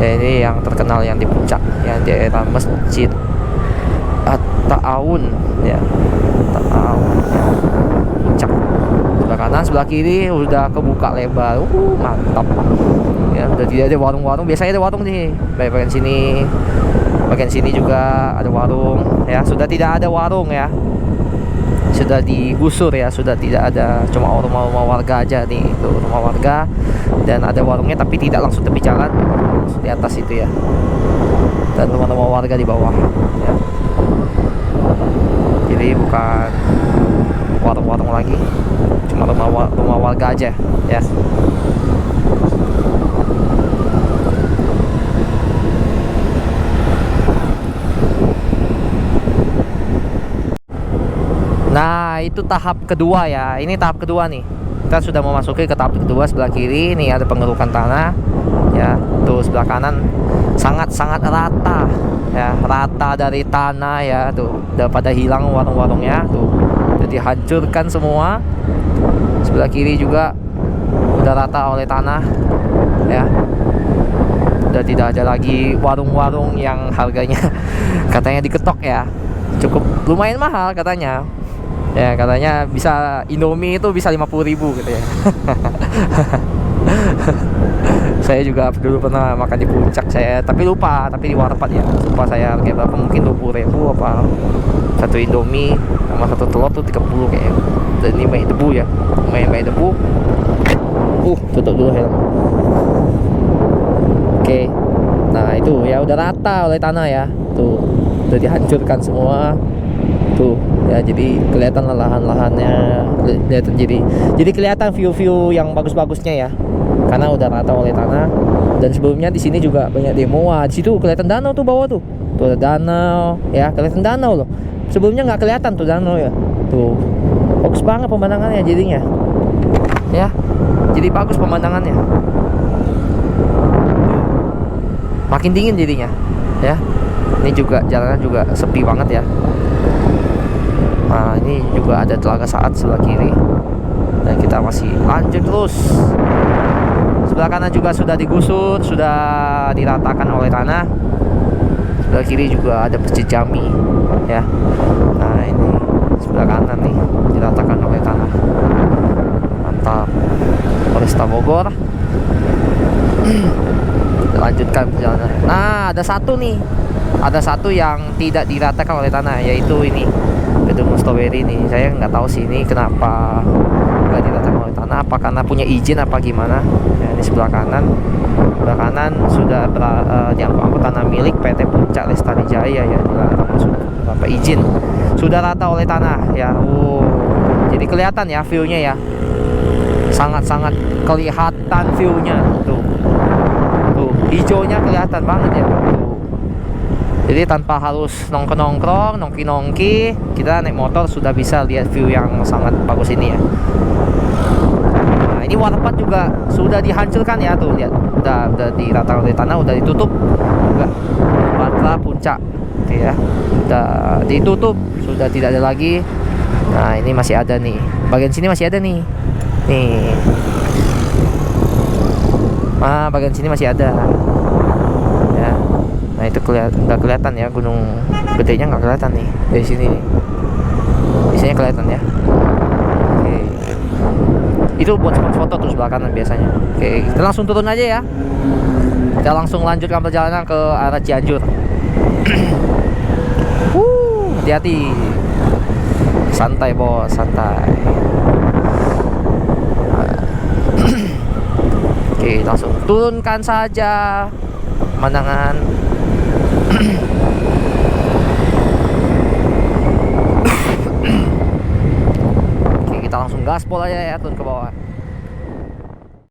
ya, ini yang terkenal yang di puncak, yang di daerah Masjid At-Ta'awun ya, Ta'awun ya, puncak. Sebelah kanan sebelah kiri udah kebuka lebar. Mantap ya, udah tidak ada warung-warung. Biasanya ada warung nih bagian sini, bagian sini juga ada warung ya, sudah tidak ada warung ya, sudah digusur ya, sudah tidak ada, cuma rumah-rumah warga aja nih. Itu rumah warga dan ada warungnya tapi tidak langsung tepi jalan, di atas itu ya, dan rumah-rumah warga di bawah ya. Jadi bukan warung-warung lagi, cuma rumah warga aja ya. Nah itu tahap kedua ya, ini tahap kedua nih, kita sudah memasuki ke tahap kedua. Sebelah kiri nih ada pengerukan tanah ya, tuh sebelah kanan sangat-sangat rata ya, rata dari tanah ya, tuh udah pada hilang warung-warungnya tuh, udah dihancurkan semua. Sebelah kiri juga udah rata oleh tanah ya. Udah tidak ada lagi warung-warung yang harganya katanya diketok ya, cukup lumayan mahal katanya ya. Katanya bisa Indomie itu bisa 50.000 gitu ya. Saya juga dulu pernah makan di puncak saya, tapi lupa, tapi di warpat ya, lupa saya harganya berapa, mungkin 20.000 apa satu Indomie sama satu telur tuh 30 kayaknya. Dan ini banyak debu ya, banyak debu. Tutup dulu helm. Oke. Nah itu ya udah rata oleh tanah ya, tuh udah dihancurkan semua tuh ya. Jadi kelihatan lahan-lahannya, kelihatan, jadi kelihatan view-view yang bagus-bagusnya ya, karena udah rata oleh tanah. Dan sebelumnya di sini juga banyak demo. Wah, di situ kelihatan danau tuh bawah tuh ada danau ya, kelihatan danau loh. Sebelumnya nggak kelihatan tuh danau ya, tuh bagus banget pemandangannya jadinya ya. Jadi bagus pemandangannya, makin dingin jadinya ya. Ini juga jalanan juga sepi banget ya. Nah ini juga ada Telaga Saat sebelah kiri, dan kita masih lanjut terus. Sebelah kanan juga sudah digusur, sudah diratakan oleh tanah. Sebelah kiri juga ada Masjid Jami ya. Nah ini sebelah kanan nih diratakan oleh tanah. Mantap. Polresta Bogor. Lanjutkan perjalanan. Nah ada satu nih, ada satu yang tidak diratakan oleh tanah, yaitu ini Gedung Strawberry ini. Saya nggak tahu sih ini kenapa nggak diratakan oleh tanah, apa karena punya izin apa gimana ya. Ini sebelah kanan sudah dianggap tanah milik PT Puncak Lestari Jaya ya, dilarang masuk tanpa izin, sudah rata oleh tanah ya. Jadi kelihatan ya view-nya ya, sangat-sangat kelihatan view-nya tuh hijaunya kelihatan banget ya tuh. Jadi tanpa harus nongkrong, nongki, kita naik motor sudah bisa lihat view yang sangat bagus ini ya. Nah ini warpat juga sudah dihancurkan ya, tuh lihat udah dirata oleh tanah, udah ditutup juga. Patra Puncak gitu ya, udah ditutup, sudah tidak ada lagi. Nah ini masih ada nih, bagian sini masih ada nih. Bagian sini masih ada ya. Nah itu nggak kelihatan ya, gunung gedenya nggak kelihatan nih dari sini nih. Biasanya kelihatan ya. Oke. Itu buat foto tuh sebelah kanan biasanya. Oke, kita langsung turun aja ya. Kita langsung lanjutkan perjalanan ke arah Cianjur. Hati-hati. Santai bos, santai. Oke, langsung turunkan saja pemandangan. Oke, kita langsung gaspol aja ya, turun ke bawah.